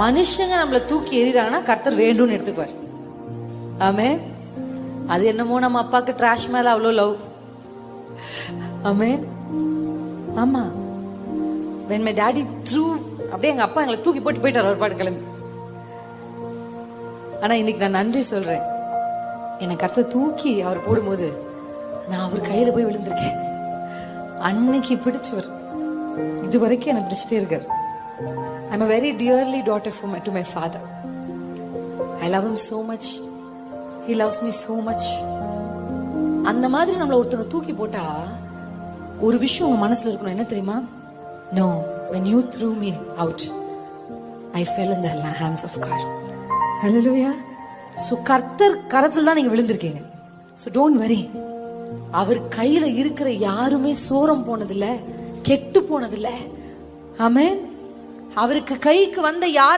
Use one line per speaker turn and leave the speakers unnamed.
மனுஷங்க நம்மளை தூக்கி எறிறாங்கன்னா கர்த்தர் வேண்டும்னு எடுத்துக்குவார். ஆமென். அது என்னமோ நம்ம அப்பாவுக்கு ட்ராஷ் மேல அவ்வளோ லவ். ஆமென். ஆமா, when my daddy threw, அப்படியே எங்க அப்பா எங்களை தூக்கி போட்டு போயிட்டார் ஒரு பாட்டு கிளம்பி. ஆனா இன்னைக்கு நான் நன்றி சொல்றேன், என்னை கர்த்தர் தூக்கி அவர் போடும்போது நான் அவர் கையில போய் விழுந்திருக்கேன். அன்னைக்கு பிடிச்சவர் இது வரைக்கும் எனக்கு பிடிச்சிட்டே இருக்காரு. I'm a very dearly daughter to my father. I love him so much. He loves me so much. அந்த மாதிரி நம்மள ஒருத்தங்க தூக்கி போட்டா ஒரு விஷயம் உங்க மனசுல இருக்கணும், என்ன தெரியுமா? No, when you threw me out, I fell in the hands of God. Hallelujah. So கர்த்தர் கரத்துல தான் நீங்க விழுந்திருக்கீங்க. So don't worry. அவர் கையில இருக்கிற யாருமே சோரம் போனதில்லை, கெட்டு போனதில்லை. ஆமென். அவருக்கு கைக்கு வந்த யார்